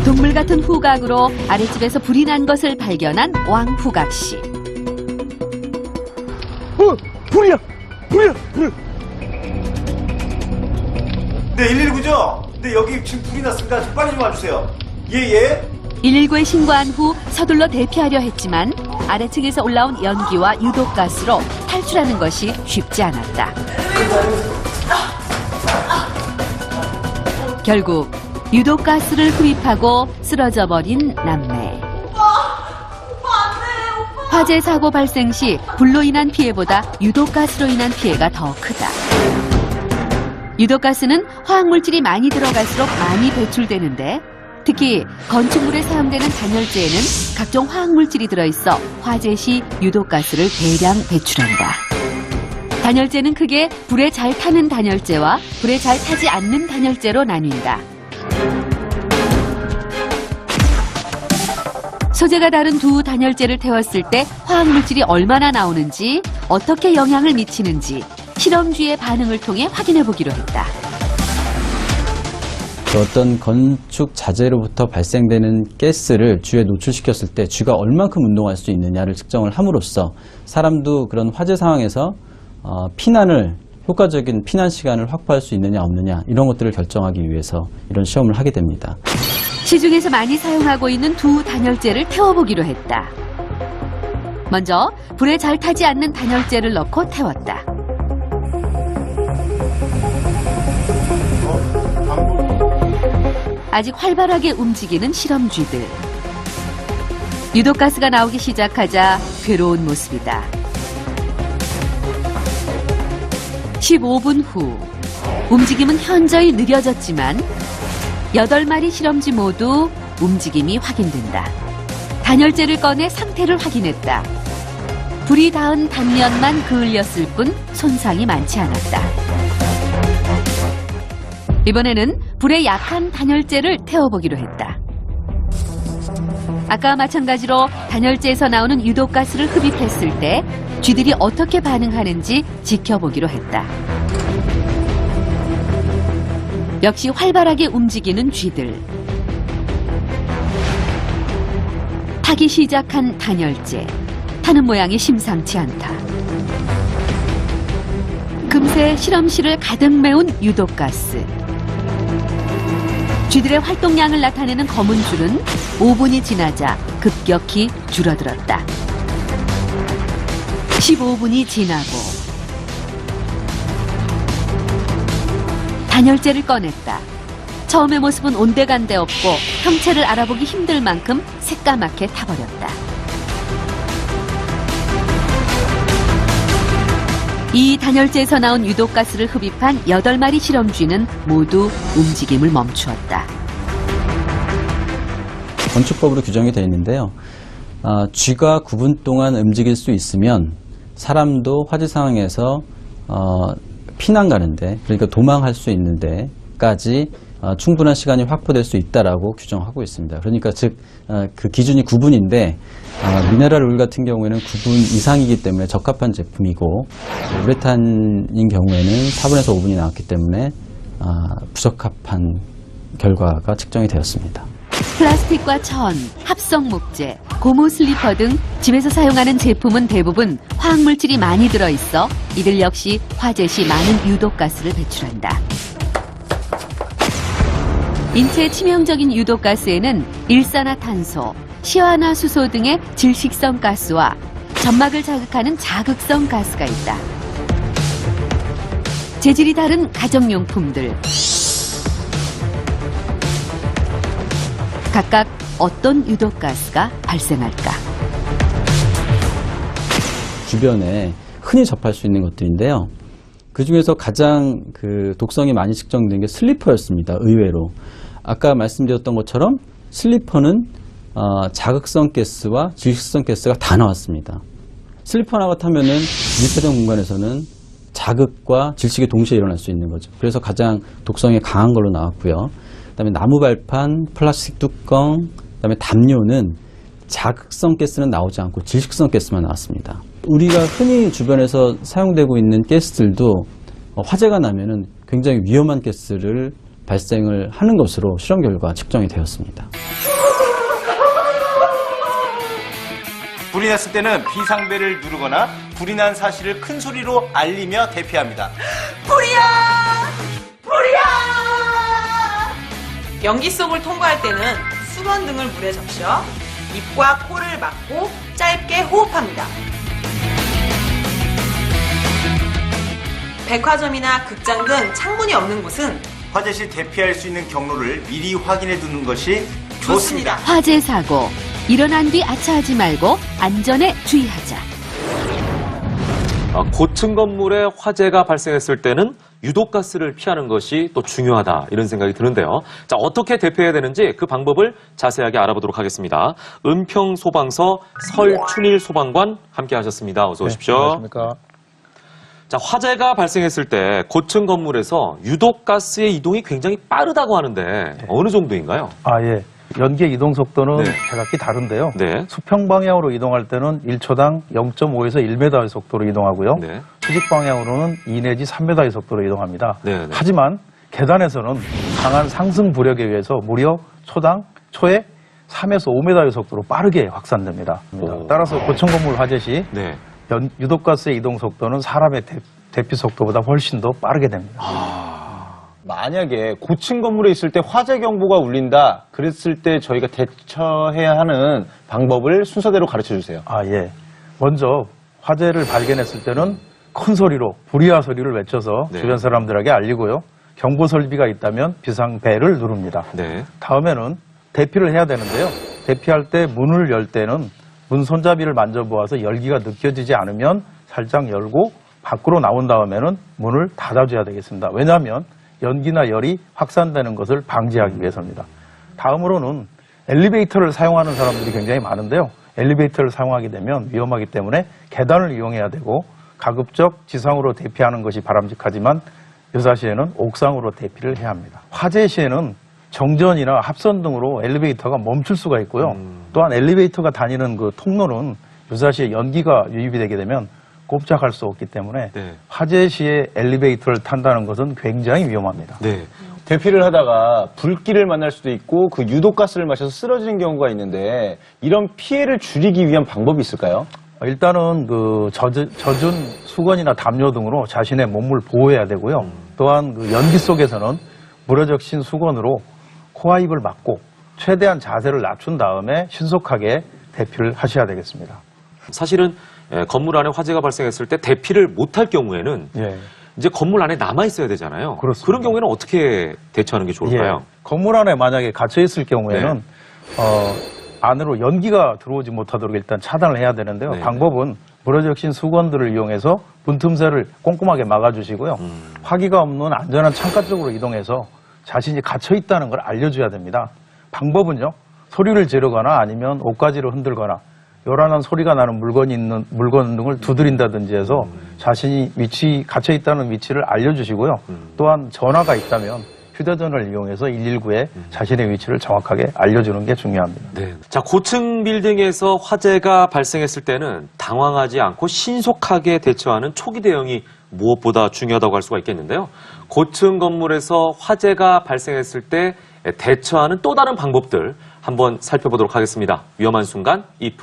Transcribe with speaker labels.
Speaker 1: 동물 같은 후각으로 아랫집에서 불이 난 것을 발견한 왕후각 씨.
Speaker 2: 불이야! 불이야! 불!
Speaker 3: 네, 119죠? 네, 여기 지금 불이 났습니다. 좀 빨리 좀 와주세요. 예, 예.
Speaker 1: 119에 신고한 후 서둘러 대피하려 했지만 아래층에서 올라온 연기와 유독가스로 탈출하는 것이 쉽지 않았다. 결국 유독가스를 흡입하고 쓰러져 버린 남매. 화재 사고 발생 시 불로 인한 피해보다 유독가스로 인한 피해가 더 크다. 유독가스는 화학물질이 많이 들어갈수록 많이 배출되는데 특히 건축물에 사용되는 단열재에는 각종 화학물질이 들어있어 화재 시 유독가스를 대량 배출한다. 단열재는 크게 불에 잘 타는 단열재와 불에 잘 타지 않는 단열재로 나뉜다. 소재가 다른 두 단열재를 태웠을 때 화학물질이 얼마나 나오는지, 어떻게 영향을 미치는지 실험주의 반응을 통해 확인해 보기로 했다.
Speaker 4: 어떤 건축 자재로부터 발생되는 가스를 쥐에 노출시켰을 때 쥐가 얼만큼 운동할 수 있느냐를 측정을 함으로써 사람도 그런 화재 상황에서 효과적인 피난 시간을 확보할 수 있느냐 없느냐 이런 것들을 결정하기 위해서 이런 시험을 하게 됩니다.
Speaker 1: 시중에서 많이 사용하고 있는 두 단열재를 태워보기로 했다. 먼저 불에 잘 타지 않는 단열재를 넣고 태웠다. 아직 활발하게 움직이는 실험쥐들. 유독가스가 나오기 시작하자 괴로운 모습이다. 15분 후 움직임은 현저히 느려졌지만 8마리 실험쥐 모두 움직임이 확인된다. 단열재를 꺼내 상태를 확인했다. 불이 닿은 단면만 그을렸을 뿐 손상이 많지 않았다. 이번에는 불에 약한 단열재를 태워보기로 했다. 아까와 마찬가지로 단열재에서 나오는 유독가스를 흡입했을 때 쥐들이 어떻게 반응하는지 지켜보기로 했다. 역시 활발하게 움직이는 쥐들. 타기 시작한 단열재. 타는 모양이 심상치 않다. 금세 실험실을 가득 메운 유독가스. 쥐들의 활동량을 나타내는 검은 줄은 5분이 지나자 급격히 줄어들었다. 15분이 지나고 단열재를 꺼냈다. 처음의 모습은 온데간데 없고 형체를 알아보기 힘들 만큼 새까맣게 타버렸다. 이 단열재에서 나온 유독가스를 흡입한 8마리 실험쥐는 모두 움직임을 멈추었다.
Speaker 4: 건축법으로 규정이 되어 있는데요. 쥐가 9분 동안 움직일 수 있으면 사람도 화재 상황에서 피난 가는데, 그러니까 도망할 수 있는 데까지 충분한 시간이 확보될 수 있다라고 규정하고 있습니다. 그러니까 즉 그 기준이 9분인데 미네랄 울 같은 경우에는 9분 이상이기 때문에 적합한 제품이고 우레탄인 경우에는 4분에서 5분이 나왔기 때문에 부적합한 결과가 측정이 되었습니다.
Speaker 1: 플라스틱과 천, 합성 목재, 고무 슬리퍼 등 집에서 사용하는 제품은 대부분 화학물질이 많이 들어있어 이들 역시 화재 시 많은 유독가스를 배출한다. 인체에 치명적인 유독가스에는 일산화탄소, 시화나수소 등의 질식성 가스와 점막을 자극하는 자극성 가스가 있다. 재질이 다른 가정용품들. 각각 어떤 유독가스가 발생할까?
Speaker 4: 주변에 흔히 접할 수 있는 것들인데요. 그 중에서 가장 독성이 많이 측정된 게 슬리퍼였습니다. 의외로. 아까 말씀드렸던 것처럼 슬리퍼는 자극성 가스와 질식성 가스가 다 나왔습니다. 슬리퍼 하나가 타면은 밀폐된 공간에서는 자극과 질식이 동시에 일어날 수 있는 거죠. 그래서 가장 독성이 강한 걸로 나왔고요. 그다음에 나무 발판, 플라스틱 뚜껑, 그다음에 담요는 자극성 가스는 나오지 않고 질식성 가스만 나왔습니다. 우리가 흔히 주변에서 사용되고 있는 가스들도 화재가 나면은 굉장히 위험한 가스를 발생을 하는 것으로 실험 결과 측정이 되었습니다.
Speaker 3: 불이 났을 때는 비상벨을 누르거나 불이 난 사실을 큰 소리로 알리며 대피합니다.
Speaker 5: 불이야! 불이야! 연기 속을 통과할 때는 수건 등을 물에 적셔 입과 코를 막고 짧게 호흡합니다. 백화점이나 극장 등 창문이 없는 곳은
Speaker 3: 화재 시 대피할 수 있는 경로를 미리 확인해 두는 것이 좋습니다.
Speaker 1: 화재 사고. 일어난 뒤 아차하지 말고 안전에 주의하자.
Speaker 6: 고층 건물에 화재가 발생했을 때는 유독가스를 피하는 것이 또 중요하다 이런 생각이 드는데요. 자, 어떻게 대피해야 되는지 그 방법을 자세하게 알아보도록 하겠습니다. 은평소방서 설춘일 소방관 함께 하셨습니다. 어서 오십시오.
Speaker 2: 안녕하십니까.
Speaker 6: 자, 화재가 발생했을 때 고층 건물에서 유독가스의 이동이 굉장히 빠르다고 하는데 어느 정도인가요?
Speaker 2: 예. 연기의 이동 속도는
Speaker 6: 네.
Speaker 2: 제각기 다른데요.
Speaker 6: 네.
Speaker 2: 수평 방향으로 이동할 때는 1초당 0.5에서 1m의 속도로 이동하고요.
Speaker 6: 네.
Speaker 2: 수직 방향으로는 2 내지 3m의 속도로 이동합니다.
Speaker 6: 네, 네.
Speaker 2: 하지만 계단에서는 강한 상승 부력에 의해서 무려 초에 3에서 5m의 속도로 빠르게 확산됩니다.
Speaker 6: 오.
Speaker 2: 따라서 고층 건물 화재 시
Speaker 6: 네.
Speaker 2: 유독가스의 이동 속도는 사람의 대피 속도보다 훨씬 더 빠르게 됩니다.
Speaker 7: 만약에 고층 건물에 있을 때 화재 경보가 울린다 그랬을 때 저희가 대처해야 하는 방법을 순서대로 가르쳐 주세요.
Speaker 2: 예. 먼저 화재를 발견했을 때는 큰 소리로 불이야 소리를 외쳐서
Speaker 6: 네.
Speaker 2: 주변 사람들에게 알리고요. 경보 설비가 있다면 비상벨을 누릅니다.
Speaker 6: 네.
Speaker 2: 다음에는 대피를 해야 되는데요. 대피할 때 문을 열 때는 문 손잡이를 만져보아서 열기가 느껴지지 않으면 살짝 열고 밖으로 나온 다음에는 문을 닫아줘야 되겠습니다. 왜냐하면 연기나 열이 확산되는 것을 방지하기 위해서입니다. 다음으로는 엘리베이터를 사용하는 사람들이 굉장히 많은데요. 엘리베이터를 사용하게 되면 위험하기 때문에 계단을 이용해야 되고 가급적 지상으로 대피하는 것이 바람직하지만 유사시에는 옥상으로 대피를 해야 합니다. 화재 시에는 정전이나 합선 등으로 엘리베이터가 멈출 수가 있고요. 또한 엘리베이터가 다니는 그 통로는 유사시에 연기가 유입이 되게 되면 꼼짝할 수 없기 때문에
Speaker 6: 네.
Speaker 2: 화재 시에 엘리베이터를 탄다는 것은 굉장히 위험합니다.
Speaker 6: 네.
Speaker 7: 대피를 하다가 불길을 만날 수도 있고 그 유독가스를 마셔서 쓰러지는 경우가 있는데 이런 피해를 줄이기 위한 방법이 있을까요?
Speaker 2: 일단은 그 젖은 수건이나 담요 등으로 자신의 몸을 보호해야 되고요. 또한 그 연기 속에서는 물에 적신 수건으로 코와 입을 막고 최대한 자세를 낮춘 다음에 신속하게 대피를 하셔야 되겠습니다.
Speaker 6: 사실은 건물 안에 화재가 발생했을 때 대피를 못할 경우에는
Speaker 2: 예.
Speaker 6: 이제 건물 안에 남아 있어야 되잖아요.
Speaker 2: 그렇습니다.
Speaker 6: 그런 경우에는 어떻게 대처하는 게 좋을까요?
Speaker 2: 건물 안에 만약에 갇혀 있을 경우에는 안으로 연기가 들어오지 못하도록 일단 차단을 해야 되는데요.
Speaker 6: 네.
Speaker 2: 방법은 물에 적신 수건들을 이용해서 문틈새를 꼼꼼하게 막아주시고요. 화기가 없는 안전한 창가 쪽으로 이동해서 자신이 갇혀 있다는 걸 알려줘야 됩니다. 방법은요. 소리를 지르거나 아니면 옷가지를 흔들거나 요란한 소리가 나는 물건 등을 두드린다든지 해서 자신이 갇혀 있다는 위치를 알려주시고요. 또한 전화가 있다면 휴대전화를 이용해서 119에 자신의 위치를 정확하게 알려주는 게 중요합니다.
Speaker 6: 네. 자, 고층 빌딩에서 화재가 발생했을 때는 당황하지 않고 신속하게 대처하는 초기 대응이 무엇보다 중요하다고 할 수가 있겠는데요. 고층 건물에서 화재가 발생했을 때 대처하는 또 다른 방법들 한번 살펴보도록 하겠습니다. 위험한 순간, if.